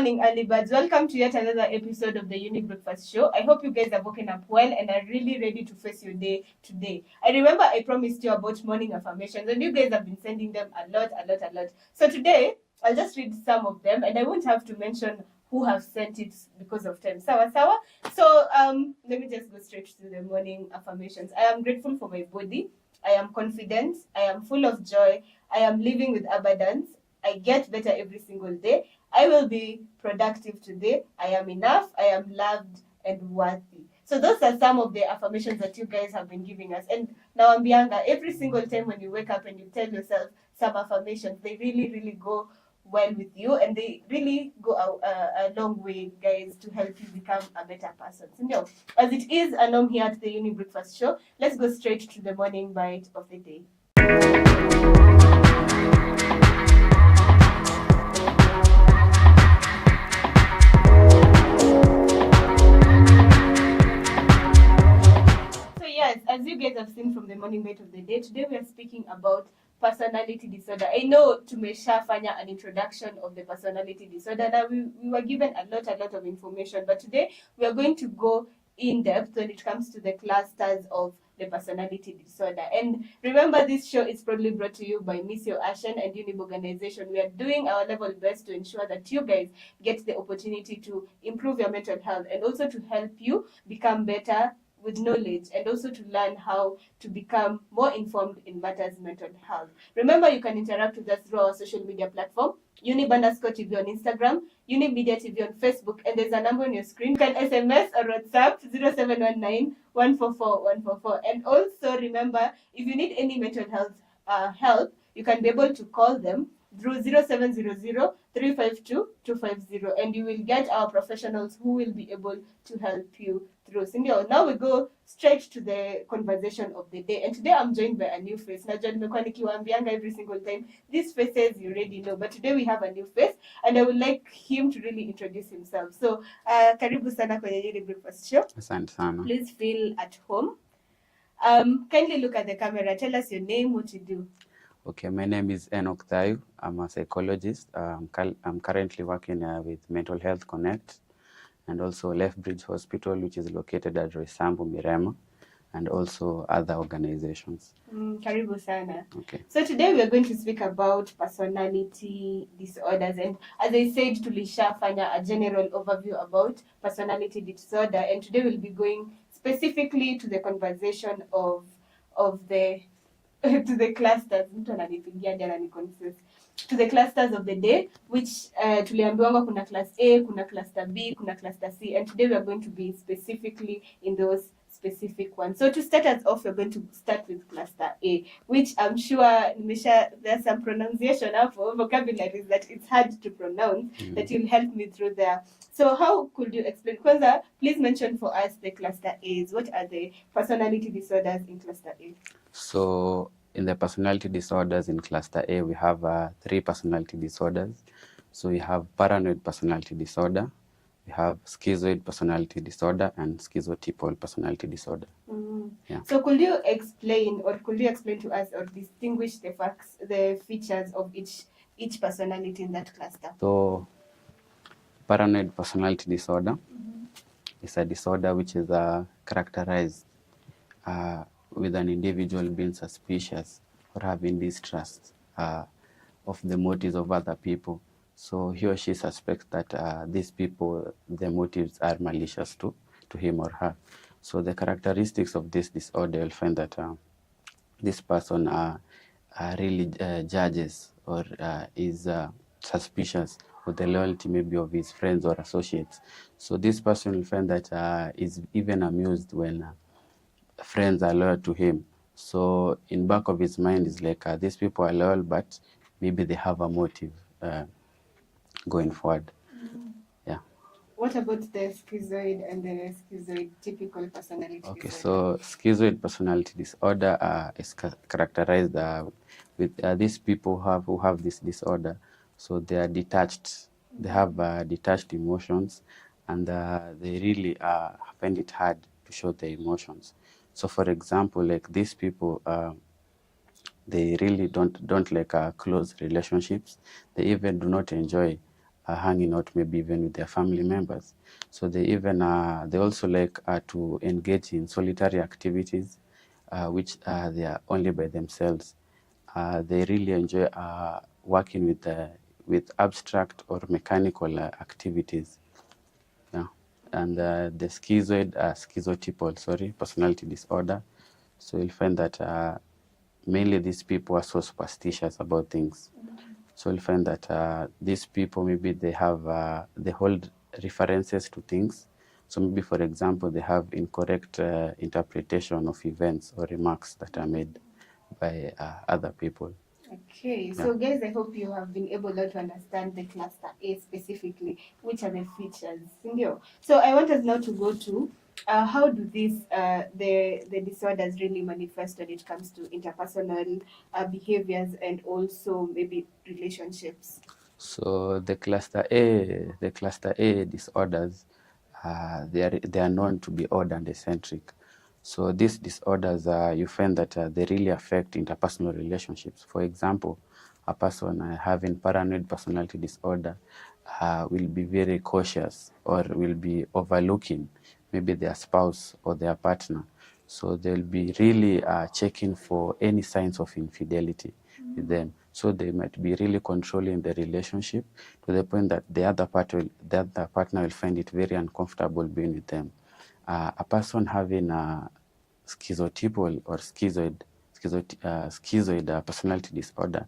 morning, early birds. Welcome to yet another episode of the Younib Breakfast Show. I hope you guys have woken up well and are really ready to face your day today. I remember I promised you about morning affirmations, and you guys have been sending them a lot. So today, I'll just read some of them, and I won't have to mention who have sent it because of time. Sawa. So let me just go straight to the morning affirmations. I am grateful for my body. I am confident. I am full of joy. I am living with abundance. I get better every single day. I will be productive today. I am enough. I am loved and worthy. So those are some of the affirmations that you guys have been giving us. And now, Ambianga, every single time when you wake up and you tell yourself some affirmations, they really go well with you, and they really go a long way, guys, to help you become a better person. So now, as it is a norm here at the Younib Breakfast Show, let's go straight to the morning bite of the day. So yes, as you guys have seen from the morning bite of the day, today we are speaking about personality disorder. I know tumeshafanya an introduction of the personality disorder. Now we were given a lot of information, but today we are going to go in depth when it comes to the clusters of the personality disorder. And remember, this show is proudly brought to you by Miss Yo Ashen and Younib organization. We are doing our level best to ensure that you guys get the opportunity to improve your mental health and also to help you become better with knowledge, and also to learn how to become more informed in matters mental health. Remember, you can interact with us through our social media platform, Younib_TV on Instagram, Younib Media TV on Facebook, and there's a number on your screen. You can SMS or WhatsApp 0719 144 144. And also remember, if you need any mental health help, you can be able to call them through 0700 352 250, and you will get our professionals who will be able to help you through. So now we go straight to the conversation of the day, and today I'm joined by a new face. Najua nimekuwa nikiwaambianga every single time, these faces you already know, but today we have a new face, and I would like him to really introduce himself. So karibu sana kwenye Younib Breakfast Show. Asante sana. Please feel at home. Kindly look at the camera. Tell us your name, what you do. Okay, my name is Enoch Thayo. I'm a psychologist. I'm currently working with Mental Health Connect and also Lethbridge Hospital, which is located at Roysambu, Mirema, and also other organizations. Karibu sana. Okay. So today we are going to speak about personality disorders, and as I said, tulishafanya a general overview about personality disorder, and today we'll be going specifically to the conversation of the to the clusters. To the clusters of the day, which tuliambiwanga kuna class A, kuna cluster B, kuna cluster C, and today we are going to be specifically in those specific ones. So to start us off, we're going to start with cluster A, which I'm sure there's some pronunciation of vocabularies that it's hard to pronounce, that you'll help me through there. So how could you explain? Kwanza, please mention for us the cluster A's. What are the personality disorders in cluster A? So in the personality disorders in cluster A, we have 3 personality disorders. So we have paranoid personality disorder, we have schizoid personality disorder, and schizotypal personality disorder. Yeah. So could you explain to us or distinguish the features of each personality in that cluster? So paranoid personality disorder is a disorder which is characterized with an individual being suspicious or having distrust of the motives of other people. So he or she suspects that these people, their motives are malicious to him or her. So the characteristics of this disorder, you'll find that this person really judges or is suspicious of the loyalty maybe of his friends or associates. So this person will find that is even amused when friends are loyal to him. So in back of his mind is like these people are loyal, but maybe they have a motive going forward. Yeah. What about the schizoid and the schizotypical personality Okay, disorder? so schizoid personality disorder is characterized with these people who have this disorder. So they are detached. They have detached emotions, and they really find it hard to show their emotions. So for example, like these people, they really don't like close relationships. They even do not enjoy hanging out maybe even with their family members. So they also like to engage in solitary activities, which they are only by themselves. They really enjoy working with abstract or mechanical activities. Yeah. And the schizotypal, personality disorder. So you'll find that mainly these people are so superstitious about things. So you'll find that these people, maybe they hold references to things. So maybe, for example, they have incorrect interpretation of events or remarks that are made by other people. Okay, so guys, I hope you have been able to understand the cluster A specifically, which are the features. Sindio? So I want us now to go to how do these the disorders really manifest when it comes to interpersonal behaviors and also maybe relationships. So the cluster A disorders, they are known to be odd and eccentric. So these disorders, you find that they really affect interpersonal relationships. For example, a person having paranoid personality disorder will be very cautious or will be overlooking maybe their spouse or their partner. So they'll be really checking for any signs of infidelity with them. So they might be really controlling the relationship to the point that the other partner will find it very uncomfortable being with them. A person having a schizotypal or schizoid personality disorder.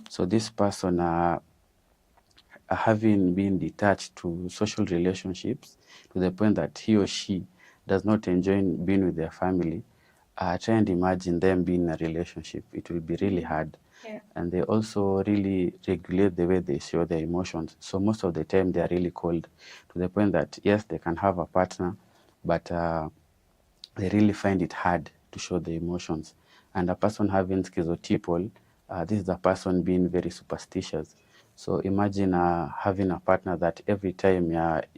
So this person having been detached to social relationships to the point that he or she does not enjoy being with their family. Try and imagine them being in a relationship. It will be really hard. Yeah. And they also really regulate the way they show their emotions. So most of the time they are really cold to the point that, yes, they can have a partner, but they really find it hard to show the emotions. And a person having schizotypal, this is a person being very superstitious. So imagine having a partner that every time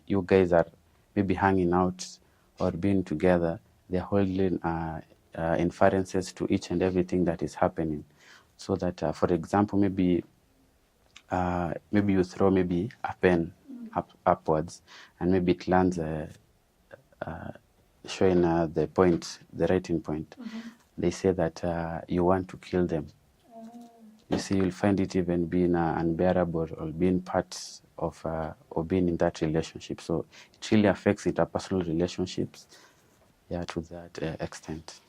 you guys are maybe hanging out or being together, they're holding inferences to each and everything that is happening. So that, for example, maybe you throw maybe a pen upwards, and maybe it lands showing the writing point. They say that you want to kill them. You see, you'll find it even being unbearable or being part of or being in that relationship. So it really affects interpersonal relationships, to that extent.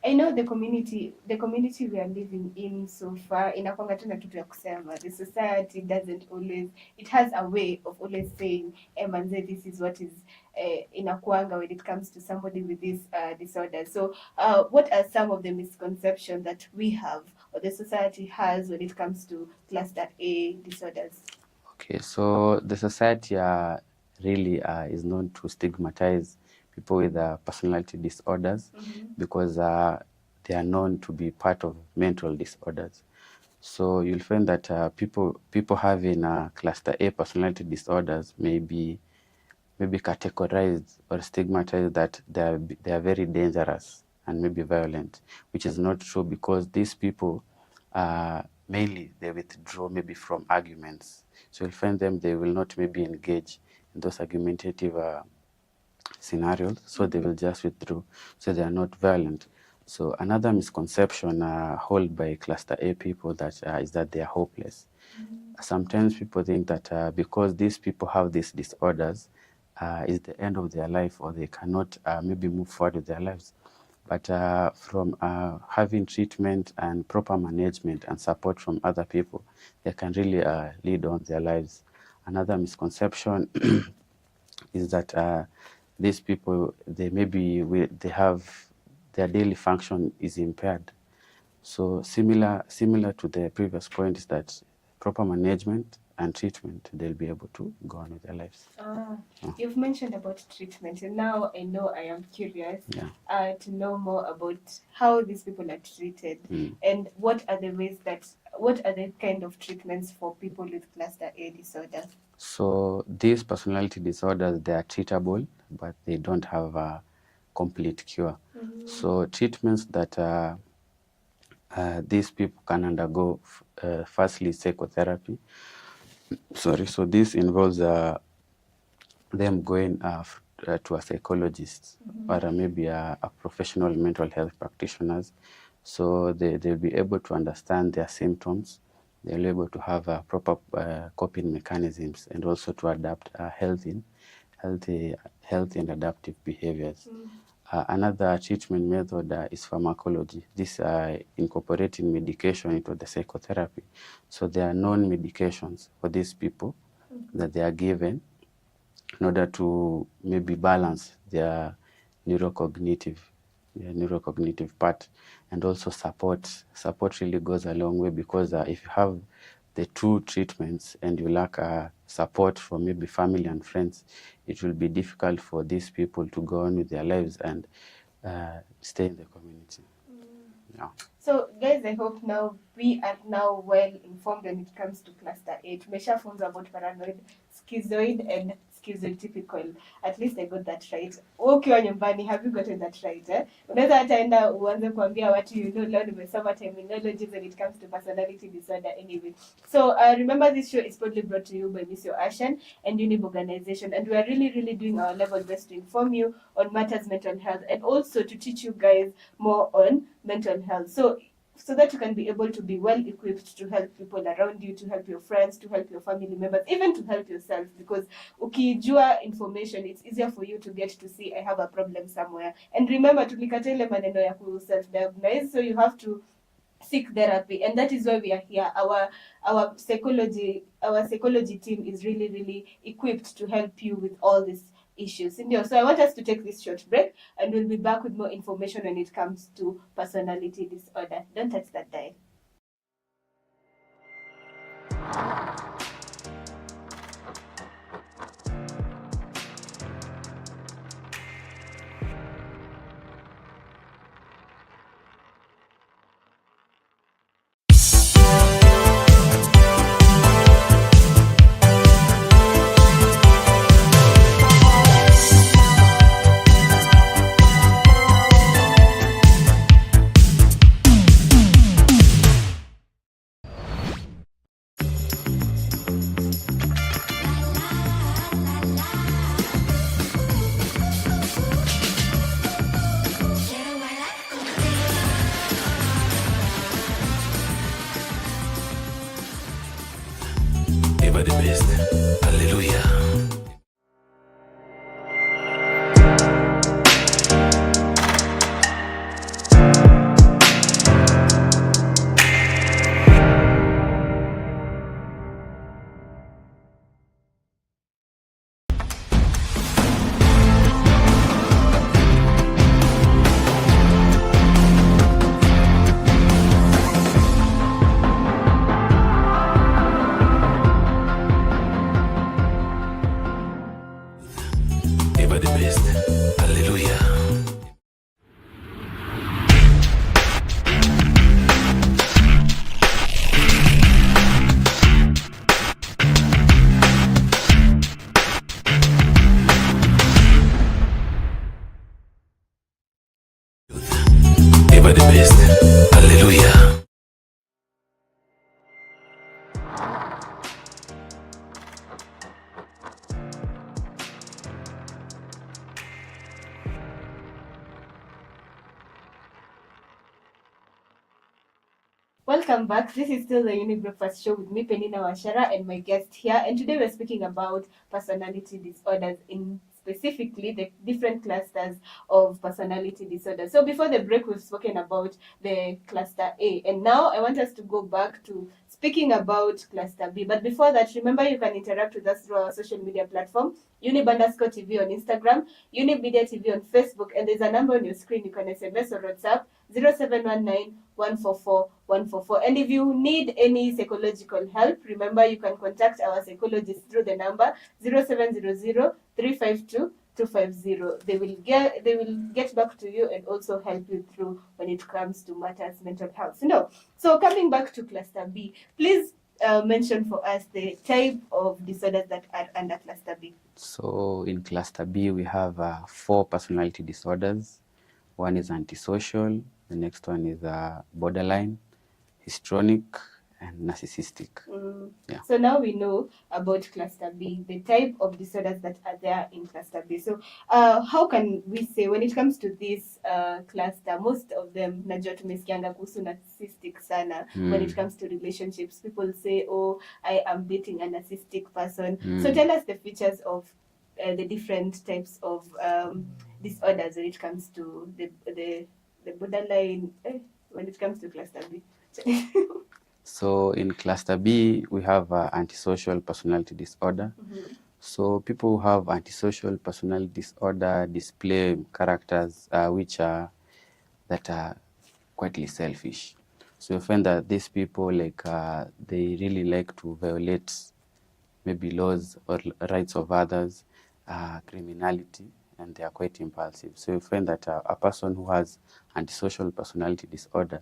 I know the community we are living in so far inakwanga tu na kitu ya kusema. The society doesn't always, it has a way of always saying, manze, this is what is inakwanga when it comes to somebody with this disorder. So what are some of the misconceptions that we have or the society has when it comes to cluster A disorders? Okay, so the society really is known to stigmatize people with personality disorders because they are known to be part of mental disorders. So you'll find that people having cluster A personality disorders may be maybe categorized or stigmatized that they are very dangerous and maybe violent, which is not true because these people mainly they withdraw maybe from arguments. So you'll find them, they will not maybe engage in those argumentative scenarios, so they will just withdraw. So they are not violent. So another misconception held by cluster A people is that they are hopeless. Sometimes people think that because these people have these disorders, is the end of their life, or they cannot maybe move forward with their lives. But from having treatment and proper management and support from other people, they can really lead on their lives. Another misconception is that these people, they have their daily function is impaired. So similar to the previous point is that proper management and treatment, they'll be able to go on with their lives. You've mentioned about treatment, and now I know I am curious to know more about how these people are treated and what are the kind of treatments for people with cluster A disorder. So these personality disorders, they are treatable, but they don't have a complete cure. So treatments that these people can undergo, firstly, psychotherapy. Sorry. So this involves them going to a psychologist or maybe a professional mental health practitioners. So they'll be able to understand their symptoms. They'll be able to have proper coping mechanisms and also to adapt healthy and adaptive behaviors. Another treatment method is pharmacology. This incorporating medication into the psychotherapy. So there are known medications for these people that they are given in order to maybe balance their neurocognitive part, and also support really goes a long way, because if you have the two treatments and you lack support from maybe family and friends, it will be difficult for these people to go on with their lives and stay in the community. Yeah. So guys, I hope now we are now well informed when it comes to cluster 8. Tumeshafunza about paranoid, schizoid and schizotypical. At least I got that right. Ukiwa nyumbani, have you gotten that right? Unaweza hata enda uanze kuambia watu leo nimesoma terminologies when it comes to personality disorder anyway. So remember, this show is proudly brought to you by Miss Ashan and Younib organization, and we are really doing our level best to inform you on matters mental health and also to teach you guys more on mental health. So that you can be able to be well equipped to help people around you, to help your friends, to help your family members, even to help yourself, because ukijua information, it's easier for you to get to see I have a problem somewhere. And remember, tulikata ile maneno ya ku self diagnose, so you have to seek therapy, and that is why we are here. Our psychology team is really equipped to help you with all these issues. So I want us to take this short break, and we'll be back with more information when it comes to personality disorder. Don't touch that dial. Never the best. Hallelujah. Never the best. Hallelujah. Never the best. Hallelujah. Welcome back. This is still the Younib Breakfast Show with me, Peninah, Wachera, and my guest here. And today we're speaking about personality disorders, in specifically the different clusters of personality disorders. So before the break, we've spoken about the cluster A, and now I want us to go back to speaking about cluster B. But before that, remember you can interact with us through our social media platform, Younib_TV on Instagram, Younib Media TV on Facebook, and there's a number on your screen. You can SMS or WhatsApp 0719 144 144. And if you need any psychological help, remember you can contact our psychologist through the number 0700 352 250. They will get back to you and also help you through when it comes to matters mental health. So coming back to cluster B, please mention for us the type of disorders that are under cluster B. So in cluster B, we have 4 personality disorders. One is antisocial, the next one is borderline, histrionic, and narcissistic. Yeah. So now we know about cluster B, the type of disorders that are there in cluster B. So how can we say when it comes to this cluster, most of them najua tumesikianga kuhusu narcissistic sana. When it comes to relationships, people say, oh, I am dating a narcissistic person. So tell us the features of the different types of disorders when it comes to the borderline, when it comes to cluster B. So in cluster B, we have antisocial personality disorder. So people who have antisocial personality disorder display characters that are quite selfish. So you find that these people they really like to violate maybe laws or rights of others, criminality, and they are quite impulsive. So you find that a person who has antisocial personality disorder,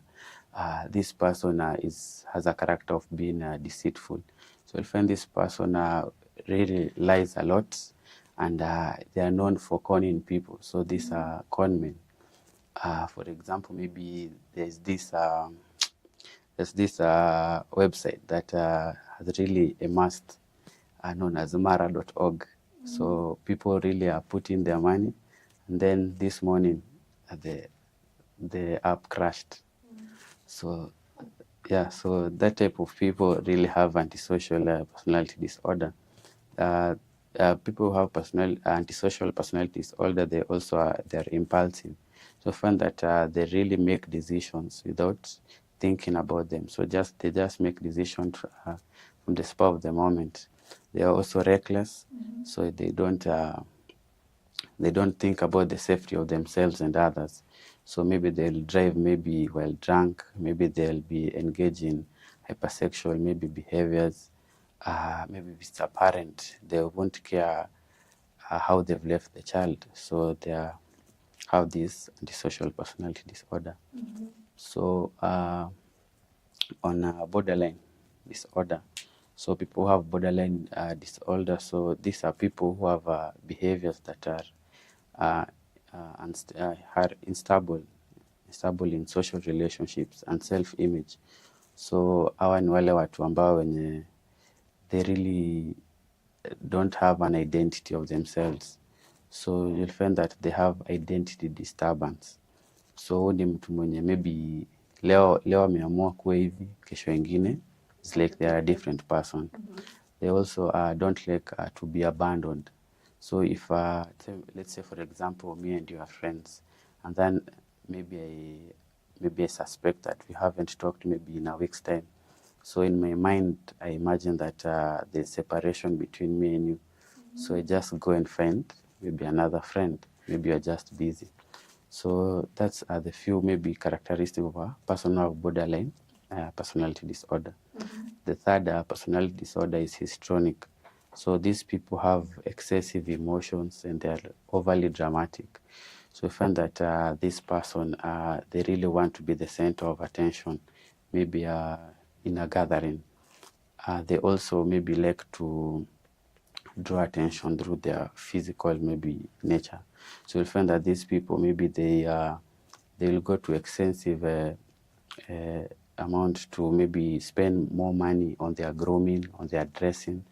this person has a character of being deceitful. So you find this person really lies a lot, and they are known for conning people. So these are con men. For example, maybe there's this website that has really amassed, known as mara.org. So people really are putting their money, and then this morning the app crashed. So yeah, so that type of people really have antisocial personality disorder. People who have antisocial personality disorder, they're impulsive. So find that they really make decisions without thinking about them. So they just make decisions from the spur of the moment. They are also reckless, so they don't think about the safety of themselves and others. So maybe they'll drive maybe while drunk, maybe they'll be engaging hypersexual maybe behaviors. Maybe if it's a parent, they won't care how they've left the child. So they have this antisocial personality disorder. So on borderline disorder, so people who have borderline disorder, so these are people who have behaviors that are unstable in social relationships and self-image. So hawa ni wale watu ambao wenye they really don't have an identity of themselves. So you'll find that they have identity disturbance. So ni mtu mwenye maybe leo ameamua kuwa hivi, kesho ingine it's like they are a different person. They also don't like to be abandoned. So if let's say for example me and you are friends, and then maybe I suspect that we haven't talked maybe in a week's time. So in my mind, I imagine that there's separation between me and you. So I just go and find maybe another friend. Maybe you're just busy. So that's the few maybe characteristics of a person who have borderline personality disorder. The third personality disorder is histrionic. So these people have excessive emotions and they're overly dramatic. So we find that this person, they really want to be the center of attention, maybe in a gathering. They also maybe like to draw attention through their physical maybe nature. So you'll find that these people maybe they will go to extensive amount to maybe spend more money on their grooming, on their dressing,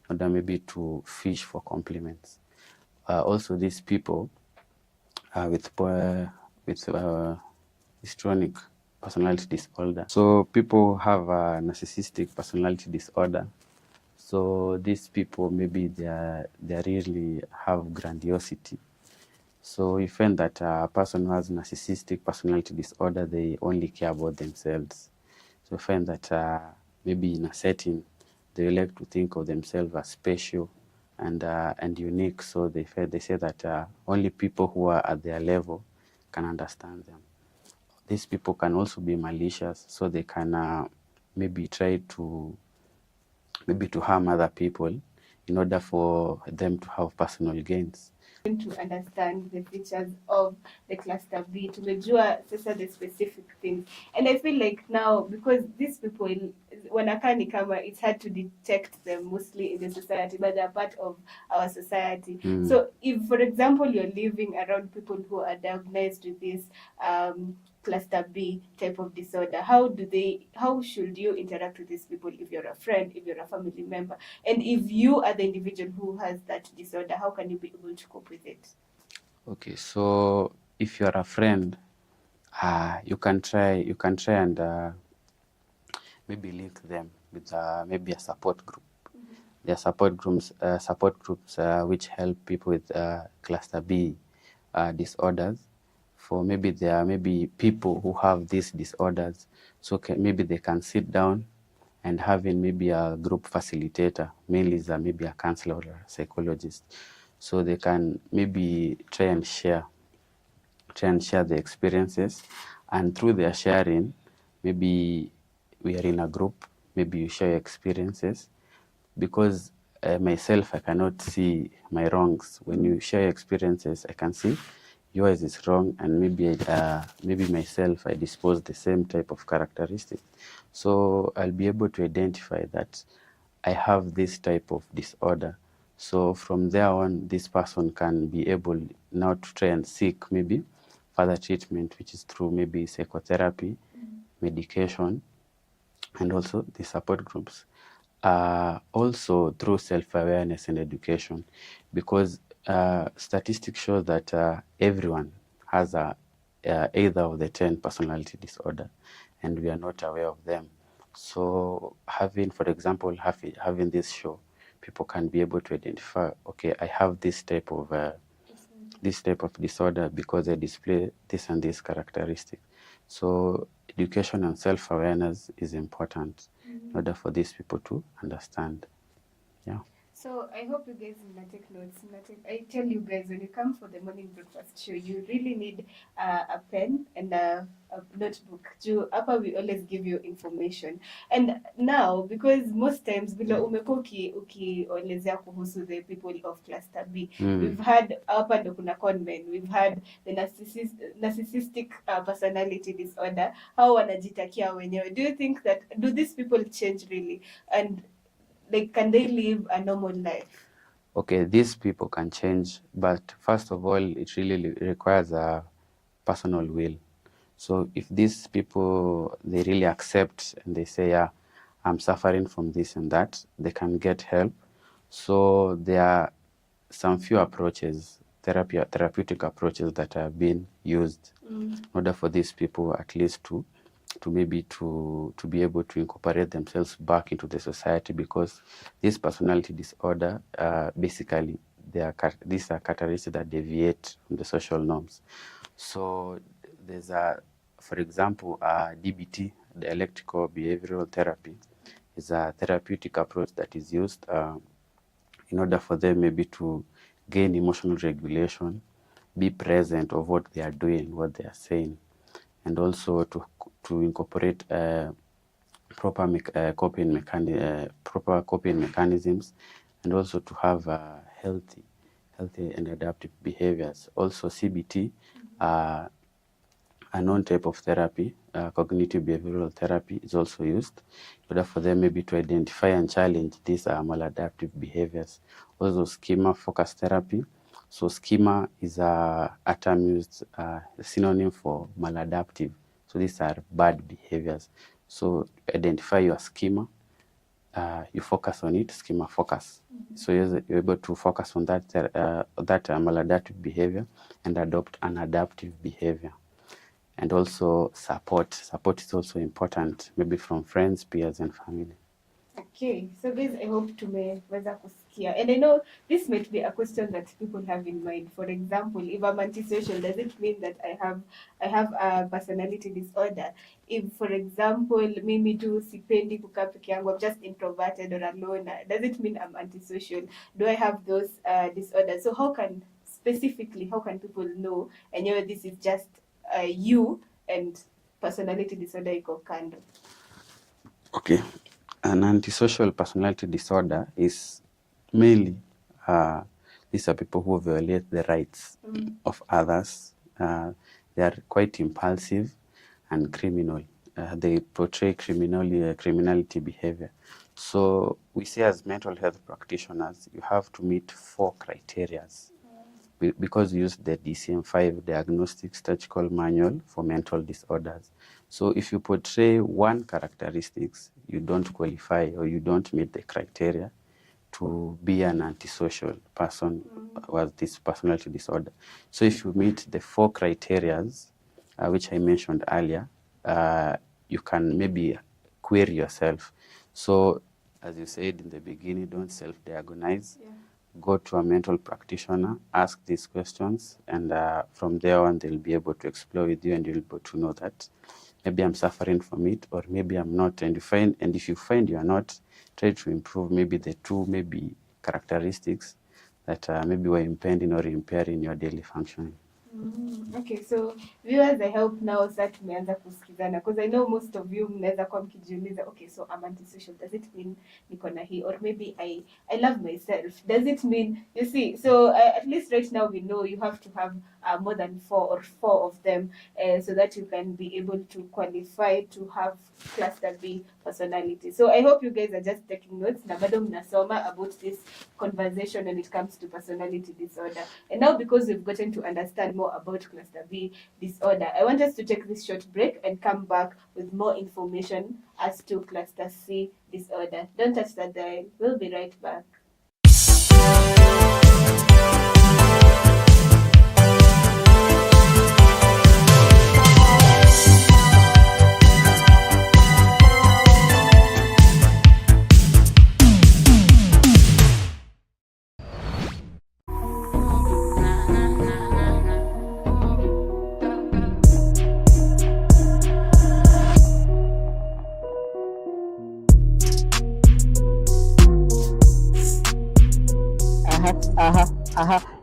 in order maybe to fish for compliments. Also these people with histrionic personality disorder. So people have a narcissistic personality disorder. So these people maybe they really have grandiosity. So you find that a person who has narcissistic personality disorder, they only care about themselves. So you find that maybe in a setting, they like to think of themselves as special and unique. So they say that only people who are at their level can understand them. These people can also be malicious, so they can maybe try to harm other people in order for them to have personal gains. To understand the features of the cluster B, tumejua sasa the specific things, and I feel like now because these people wanakaa ni kama it's hard to detect them mostly in the society, but they're part of our society. So if for example you're living around people who are diagnosed with this cluster B type of disorder? How should you interact with these people if you're a friend, if you're a family member? And if you are the individual who has that disorder, how can you be able to cope with it? Okay, so if you're a friend, you can try and maybe link them with maybe a support group. There are support groups which help people with cluster B disorders. For maybe there are maybe people who have these disorders, so maybe they can sit down and having maybe a group facilitator, mainly is maybe a counselor or a psychologist, so they can maybe try and share the experiences, and through their sharing, maybe we are in a group, maybe you share your experiences, because myself, I cannot see my wrongs. When you share your experiences, I can see yours is wrong, and maybe myself, I dispose the same type of characteristics. So I'll be able to identify that I have this type of disorder. So from there on, this person can be able now to try and seek maybe further treatment, which is through maybe psychotherapy, medication, and also the support groups. Also through self-awareness and education, because statistics show that everyone has either of the 10 personality disorder, and we are not aware of them. So having, for example, having this show, people can be able to identify, okay, I have this type of disorder because I display this and this characteristic. So education and self-awareness is important in order for these people to understand. Yeah. So I hope you guys will take notes. I tell you guys, when you come for the morning breakfast show, you really need a pen and a notebook. Hapa we always give you information. And now, because most times bila umekuwa ukielezea kuhusu the people of cluster B, we've had hapa ndo kuna conmen, we've had the narcissistic personality disorder. How wanajitakia wenyewe. Do you think that, do these people change really? And like, can they live a normal life? Okay, these people can change, but first of all, it really requires a personal will. So if these people, they really accept and they say, yeah, I'm suffering from this and that, they can get help. So there are some few approaches, therapeutic approaches that have been used in order for these people at least to maybe to be able to incorporate themselves back into the society, because this personality disorder, basically, these are characteristics that deviate from the social norms. So there's for example, DBT, dialectical behavioral therapy, is a therapeutic approach that is used in order for them maybe to gain emotional regulation, be present of what they are doing, what they are saying, and also to incorporate proper coping mechanisms, and also to have healthy and adaptive behaviors. Also CBT, a known type of therapy, cognitive behavioral therapy, is also used in order for them maybe to identify and challenge these maladaptive behaviors. Also schema focus therapy. So schema is a term used, synonym for maladaptive. So these are bad behaviors. So identify your schema, you focus on it, schema focus. So you're able to focus on that maladaptive behavior and adopt an adaptive behavior. And also support. Support is also important, maybe from friends, peers, and family. Okay, so guys, I hope tumeweza kusikia. And I know this might be a question that people have in mind. For example, if I'm antisocial, does it mean that I have a personality disorder? If, for example, mimi tu sipendi kukaa peke yangu, I'm just introverted or alone, does it mean I'm antisocial? Do I have those disorders? So how can people know, and you know, this is just you and personality disorder iko kando? Okay. An antisocial personality disorder is mainly, these are people who violate the rights of others. They are quite impulsive and criminal. They portray criminality behavior. So we say, as mental health practitioners, you have to meet 4 criteria because we use the DCM-5 Diagnostic Statistical Manual for Mental Disorders. So if you portray one characteristics, you don't qualify or you don't meet the criteria to be an antisocial person with this personality disorder. So if you meet the 4 criteria, which I mentioned earlier, you can maybe query yourself. So as you said in the beginning, don't self-diagnose. Yeah. Go to a mental practitioner, ask these questions, and from there on, they'll be able to explore with you, and you'll be able to know that maybe I'm suffering from it, or maybe I'm not. And if you find you are not, try to improve maybe the 2 maybe characteristics that maybe were impeding or impairing your daily functioning. Okay, so viewers, I hope now sasa tumeanza kusikizana, because I know most of you mnaweza kuwa mkijiuliza, okay, so I'm antisocial, does it mean niko na hii, or maybe I love myself, does it mean, you see, so at least right now we know you have to have more than 4 of them, so that you can be able to qualify to have cluster B personality. So I hope you guys are just taking notes na bado mnasoma about this conversation when it comes to personality disorder. And now, because we've gotten to understand more about cluster B disorder, I want us to take this short break and come back with more information as to cluster C disorder. Don't touch that dial. We'll be right back.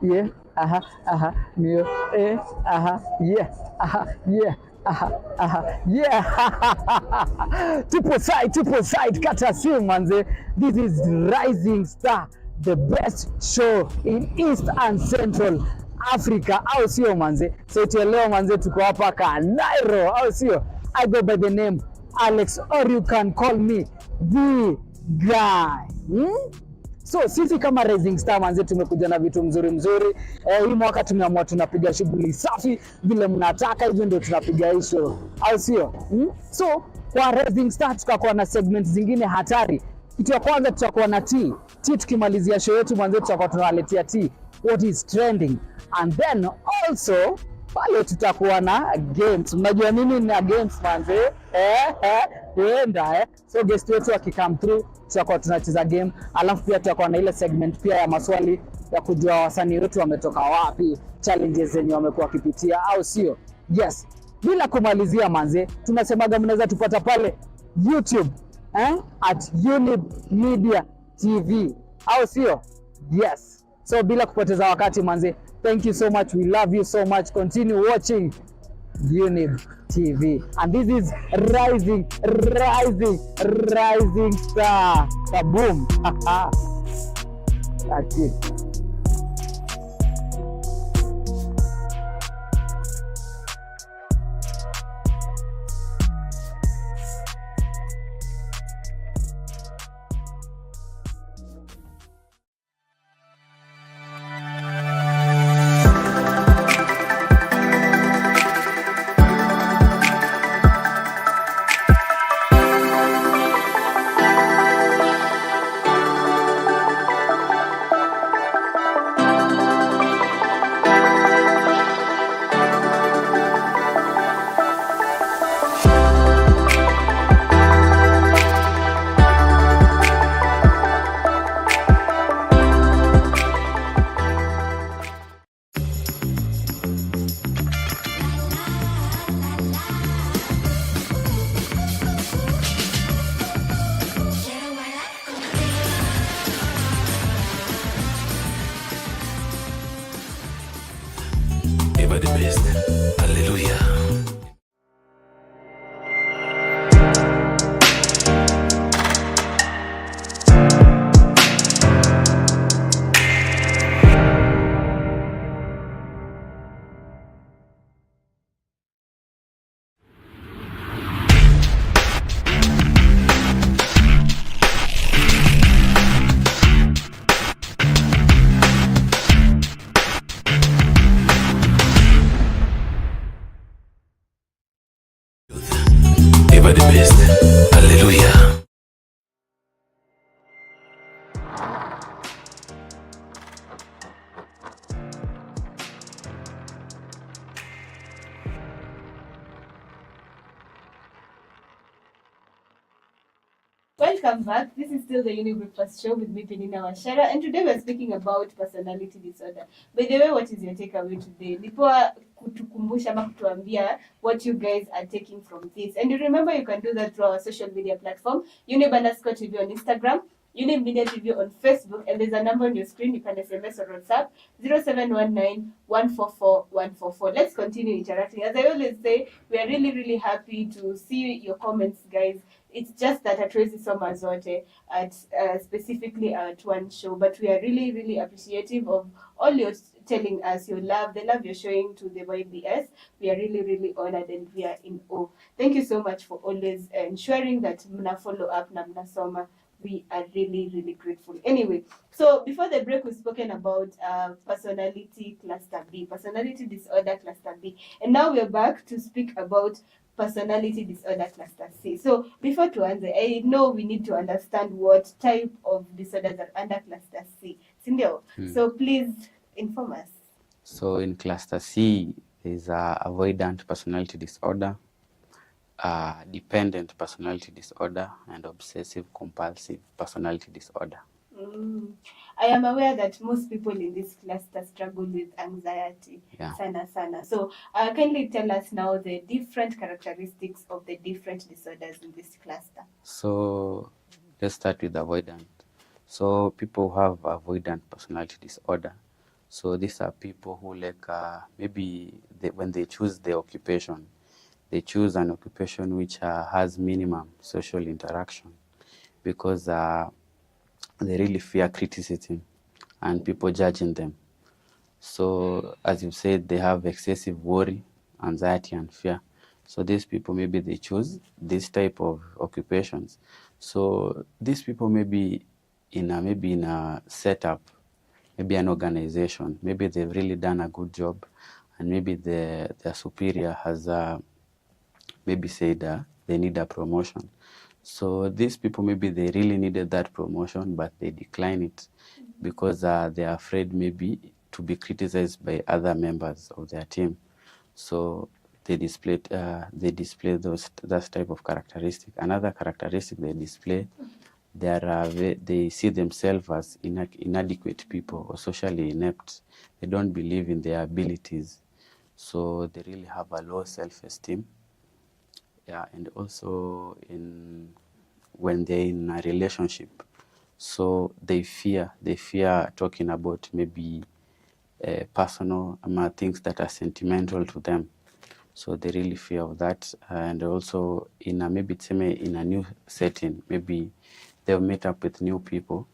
Yeah, Mio, yeah, yeah. Tupo side, kata simu manze. This is Rising Star, the best show in East and Central Africa, au sio manze? So leo manze tuko hapa Kanairo, au sio? I go by the name Alex, or you can call me the guy. So sisi kama Rising Star manze tumekuja na vitu mzuri. Hii mwaka tumeamua tunapiga shughuli safi vile mnataka, hivyo ndio tunapiga hii show, au sio? So kwa Rising Star tutakuwa na segment zingine hatari. Kitu ya kwanza tutakuwa na T. Tukimalizia show yetu manze tutakuwa tunawaletea T, what is trending. And then also pale tutakuwa na games. Unajua nini na games manze? So guest wetu akikam through tutakuwa tunacheza game, alafu pia tutakuwa na ile segment pia ya maswali ya kujua wasanii wetu wametoka wapi, challenges zenye wamekuwa wakipitia, au sio? Yes. Bila kumalizia manze, tunasemaga mnaweza tupata pale YouTube at Younib Media TV, au sio? Yes. So bila kupoteza wakati manze, thank you so much, we love you so much, continue watching Younib TV, and this is Rising Star. Kaboom. That's it. Ever the best. Hallelujah. Welcome back. This is still the Younib Breakfast Show with me, Peninah Wachera, and today we're speaking about personality disorder. By the way, what is your takeaway today? Ni poa kutukumbusha ama kutuambia what you guys are taking from this. And you remember you can do that through our social media platform, Younib_TV on Instagram, Younib Media TV on Facebook, and there's a number on your screen. You can SMS or WhatsApp 0719 144 144. Let's continue interacting. As I always say, we are really, really happy to see your comments, guys. It's just that hatuwezi soma zote at specifically at one show, but we are really, really appreciative of all you're telling us, your love, the love you're showing to the YBS. We are really, really honored and we are in awe. Thank you so much for always ensuring that mna follow up na mna soma. We are really, really grateful. Anyway, so before the break, we've spoken about personality cluster B, personality disorder cluster B. And now we're back to speak about personality disorder cluster C. So before to answer, I know we need to understand what type of disorders are under cluster C. Sindio? So please inform us. So in cluster C, there's avoidant personality disorder, dependent personality disorder, and obsessive compulsive personality disorder. I am aware that most people in this cluster struggle with anxiety. Yeah. Sana. So kindly tell us now the different characteristics of the different disorders in this cluster. So let's start with avoidant. So people who have avoidant personality disorder. So these are people who maybe when they choose their occupation, they choose an occupation which has minimum social interaction because they really fear criticism and people judging them. So as you said, they have excessive worry, anxiety, and fear. So these people, maybe they choose this type of occupations. So these people maybe in a setup, maybe an organization, maybe they've really done a good job, and maybe their superior has maybe said they need a promotion. So these people, maybe they really needed that promotion, but they decline it because they are afraid maybe to be criticized by other members of their team. So they display that type of characteristic. Another characteristic they display, they see themselves as inadequate people or socially inept. They don't believe in their abilities. So they really have a low self-esteem. Yeah, and also when they're in a relationship, so they fear talking about maybe personal things that are sentimental to them. So they really fear of that. And also in a new setting, maybe they'll meet up with new people.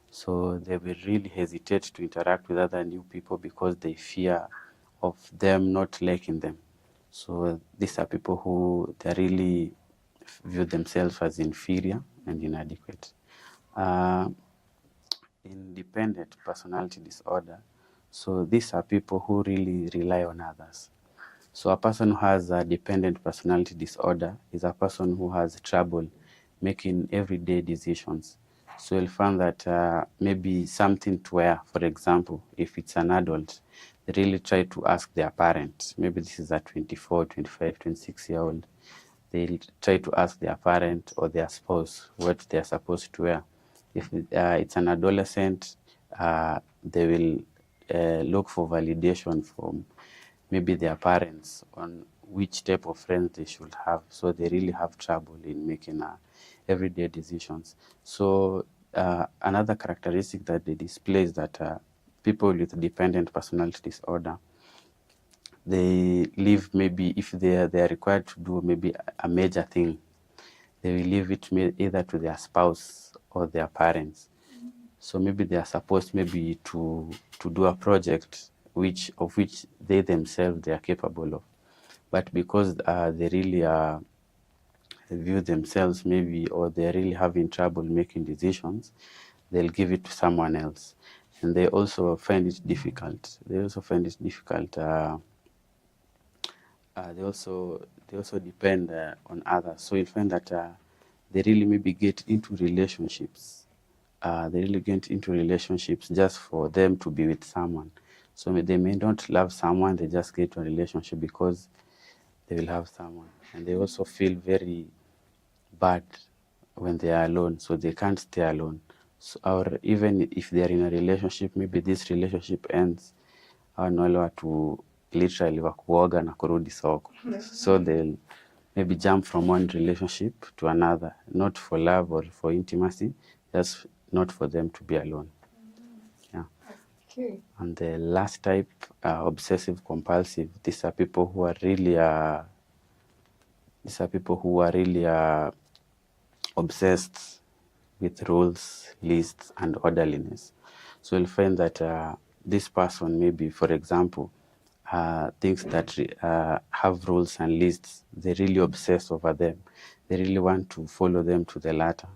So they will really hesitate to interact with other new people because they fear of them not liking them. So these are people who they really view themselves as inferior and inadequate. Independent personality disorder. So these are people who really rely on others. So a person who has a dependent personality disorder is a person who has trouble making everyday decisions. So you'll find that maybe something to wear, for example, if it's an adult, they really try to ask their parents. Maybe this is a 24, 25, 26-year-old. They try to ask their parent or their spouse what they're supposed to wear. If it's an adolescent, they will look for validation from maybe their parents on which type of friends they should have. So they really have trouble in making everyday decisions. So another characteristic that they display is that people with dependent personality disorder, they leave maybe if they are required to do maybe a major thing, they will leave it either to their spouse or their parents. So maybe they are supposed maybe to do a project of which they themselves they are capable of, but because they really view themselves maybe, or they're really having trouble making decisions, they'll give it to someone else, and they also find it difficult. They also depend on others. So you'll find that they really maybe get into relationships. Just for them to be with someone. So they may not love someone, they just get to a relationship because they will have someone. And they also feel very bad when they are alone, so they can't stay alone. So, or even if they are in a relationship, maybe this relationship ends, au ni wale watu literally wa kuoga na kurudi soko. So they'll maybe jump from one relationship to another, not for love or for intimacy, just not for them to be alone. Yeah. Okay. And the last type, obsessive compulsive, these are people who are really obsessed with rules, lists, and orderliness. So you'll find that this person, maybe, for example, things that have rules and lists, they really obsess over them. They really want to follow them to the latter.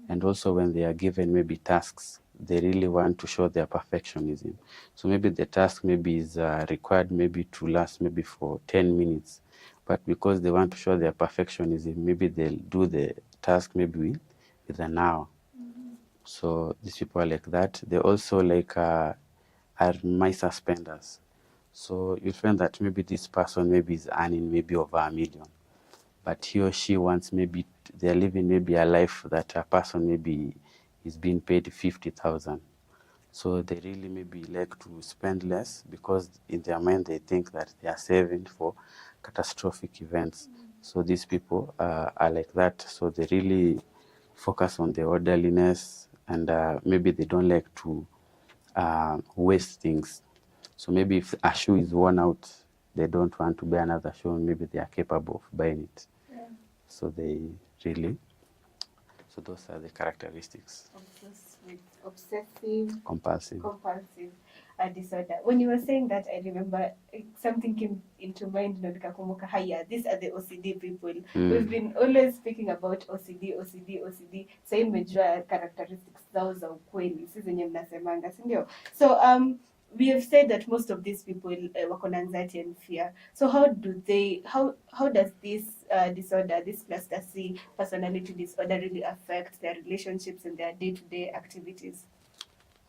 And also when they are given maybe tasks, they really want to show their perfectionism. So maybe the task maybe is required maybe to last maybe for 10 minutes. But because they want to show their perfectionism, maybe they'll do the task maybe with an hour. So these people are like that. They also like are miser spenders. So you find that maybe this person maybe is earning maybe over $1 million, but he or she wants maybe they're living maybe a life that a person maybe is being paid 50,000. So they really maybe like to spend less because in their mind they think that they are saving for catastrophic events. So these people are like that. So they really focus on the orderliness, and maybe they don't like to waste things. So maybe if a shoe is worn out, they don't want to buy another shoe, and maybe they are capable of buying it. Yeah. So they really, so those are the characteristics. Obsessive, Compulsive. disorder. When you were saying that, I remember something came into mind, na nikakumbuka haya, these are the OCD people. We've been always speaking about OCD. Sasa imejua characteristics zao za ukweli, si zenye mnasemanga, si ndio? So we have said that most of these people wako na anxiety and fear. So how does this disorder, this cluster C personality disorder, really affect their relationships and their day-to-day activities?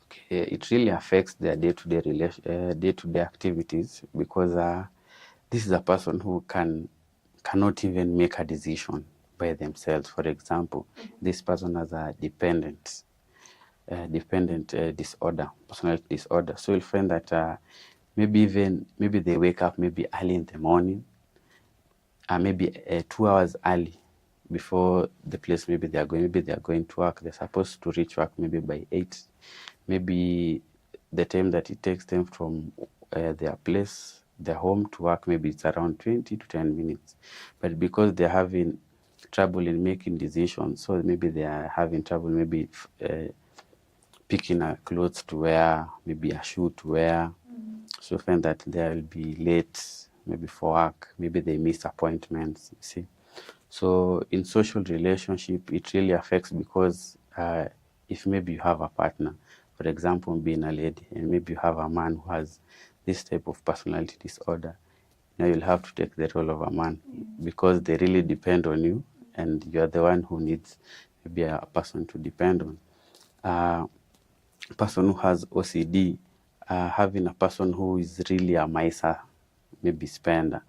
Okay, it really affects their day-to-day activities because this is a person who cannot even make a decision by themselves. For example, this person has a dependent disorder, personality disorder. So you'll find that maybe they wake up maybe early in the morning, maybe 2 hours early before the place maybe they are going to work. They're supposed to reach work maybe by 8. Maybe the time that it takes them from their home to work, maybe it's around 20 to 10 minutes. But because they're having trouble in making decisions, so maybe they are having trouble maybe picking a clothes to wear, maybe a shoe to wear. So you find that they'll be late maybe for work, maybe they miss appointments, you see. So in social relationship, it really affects because if maybe you have a partner, for example, being a lady, and maybe you have a man who has this type of personality disorder, now you'll have to take the role of a man because they really depend on you, and you're the one who needs maybe a person to depend on. Person who has OCD, having a person who is really a miser, maybe spender.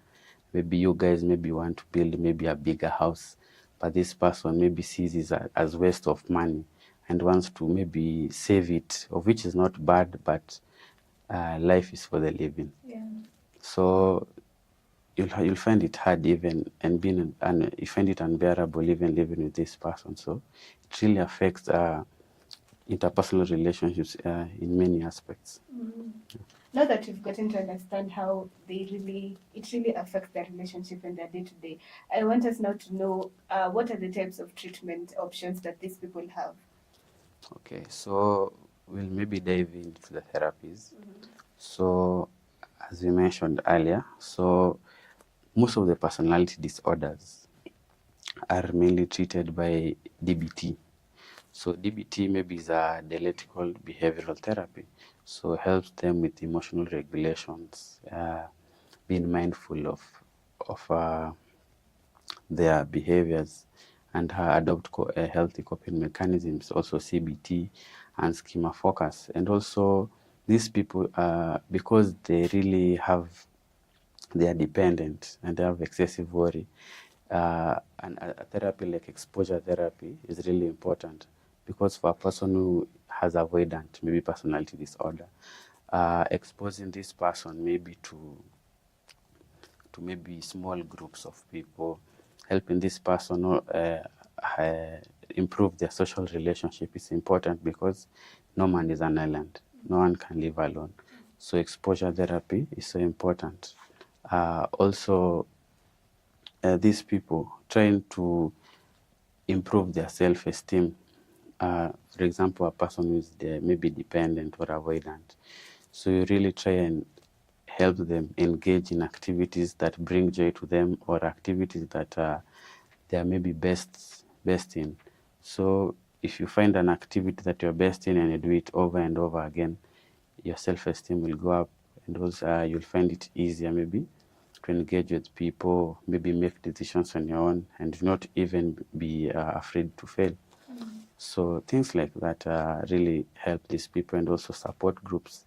Maybe you guys maybe want to build maybe a bigger house, but this person maybe sees it as waste of money and wants to maybe save it, of which is not bad, but life is for the living. Yeah. So you'll find it hard even, and you find it unbearable even living with this person. So it really affects interpersonal relationships in many aspects. Now that we've gotten to understand how it really affects their relationship and their day-to-day, I want us now to know what are the types of treatment options that these people have. Okay, so we'll maybe dive into the therapies. So as we mentioned earlier, so most of the personality disorders are mainly treated by DBT. So DBT maybe is a dialectical behavioral therapy. So helps them with emotional regulations, being mindful of their behaviors, and adopt healthy coping mechanisms, also CBT and schema focus. And also these people, because they are dependent and they have excessive worry, and a therapy like exposure therapy is really important, because for a person who has avoidant, maybe personality disorder, exposing this person maybe to maybe small groups of people, helping this person improve their social relationship is important, because no man is an island. No one can live alone. So exposure therapy is so important. Also, these people trying to improve their self-esteem. For example, a person who is maybe dependent or avoidant. So you really try and help them engage in activities that bring joy to them, or activities that they are maybe best in. So if you find an activity that you're best in and you do it over and over again, your self-esteem will go up, and also you'll find it easier maybe to engage with people, maybe make decisions on your own, and not even be afraid to fail. So things like that really help these people. And also support groups.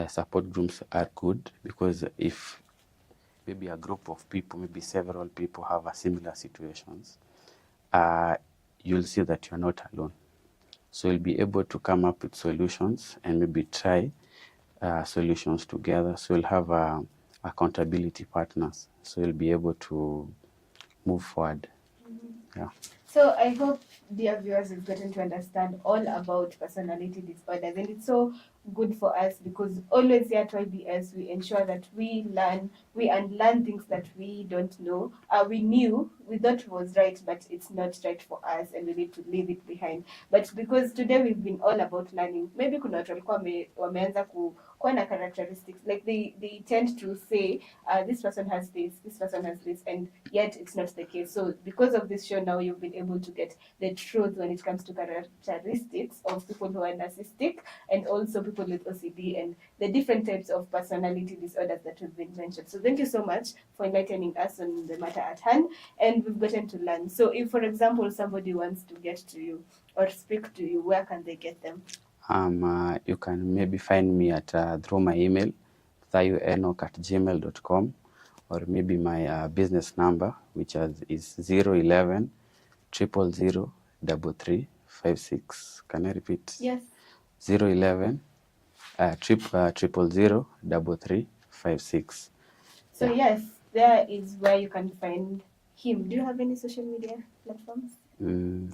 Support groups are good, because if maybe a group of people, maybe several people have a similar situations, you'll see that you're not alone. So you'll be able to come up with solutions and maybe try solutions together. So you'll have accountability partners. So you'll be able to move forward. Yeah. So I hope, dear viewers, you've gotten to understand all about personality disorders, and it's so good for us, because always here at YBS we ensure that we unlearn things that we don't know. We knew, we thought was right, but it's not right for us, and we need to leave it behind. But because today we've been all about learning, maybe kuna watu walikuwa wameanza kuwa na characteristics, like they tend to say this person has this, and yet it's not the case. So because of this show now, you've been able to get the truth when it comes to characteristics of people who are narcissistic, and also people with OCD, and the different types of personality disorders that have been mentioned. So thank you so much for enlightening us on the matter at hand, and we've gotten to learn. So if, for example, somebody wants to get to you or speak to you, where can they get them? You can maybe find me at through my email, thayo@gmail.com, or maybe my business number, which is 011 000 3356. Can I repeat? Yes. 011 000 3356. So yes, there is where you can find him. Do you have any social media platforms?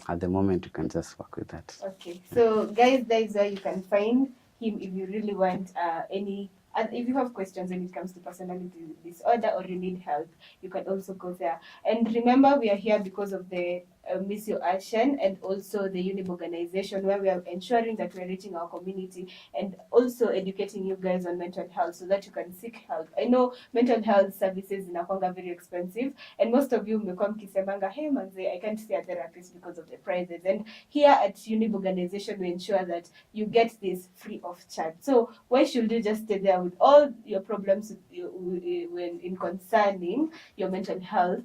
At the moment, you can just work with that. Okay, so guys, that is where you can find him if you really want any. And if you have questions when it comes to personality disorder, or you need help, you can also go there. And remember, we are here because of the Miss Your Action, and also the Younib organization, where we are ensuring that we are reaching our community, and also educating you guys on mental health, so that you can seek help. I know mental health services inakwanga very expensive, and most of you mmekuwa mkisemanga, hey manze, I can't see a therapist because of the prices. And here at Younib organization, we ensure that you get this free of charge. So why should you just stay there with all your problems when in concerning your mental health,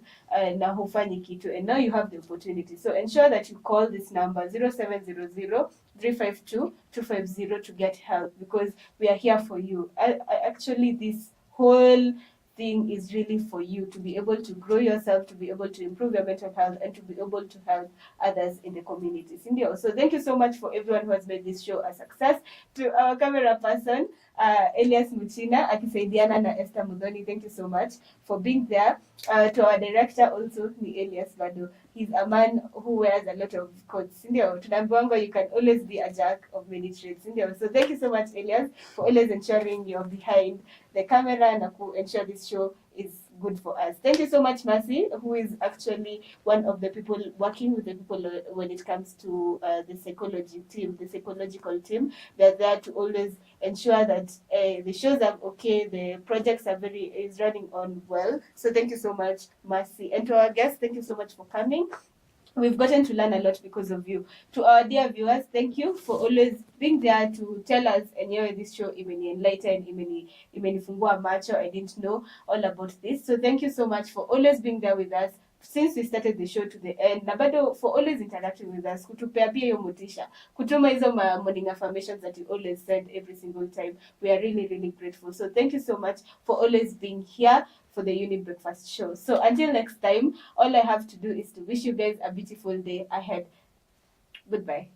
na hufanyi kitu, and now you have the opportunity. So ensure that you call this number 0700 352 250 to get help, because we are here for you. Actually, this whole thing is really for you to be able to grow yourself, to be able to improve your mental health, and to be able to help others in the community. So thank you so much for everyone who has made this show a success. To our camera person, Elias Muchina, akisaidiana na Esther Mudhoni, thank you so much for being there. To our director also, ni Elias Bado. He's a man who wears a lot of coats. Tunaambiwanga you can always be a jack of many trades. So thank you so much, Elias, for always ensuring you're behind the camera and ensure this show is good for us. Thank you so much, Mercy, who is actually one of the people working with the people when it comes to the psychological team. They're there to always ensure that the shows are okay, the projects is running on well. So thank you so much, Mercy. And to our guests, thank you so much for coming. We've gotten to learn a lot because of you. To our dear viewers, thank you for always being there to tell us, and this show imeni enlighten, imenifungua macho. I didn't know all about this. So thank you so much for always being there with us. since we started the show to the end, na bado for always interacting with us, kutupea pia hiyo motisha, kutuma hizo morning affirmations that you always send every single time. We are really, really grateful. So thank you so much for always being here for the Younib Breakfast Show. So until next time, all I have to do is to wish you guys a beautiful day ahead. Goodbye.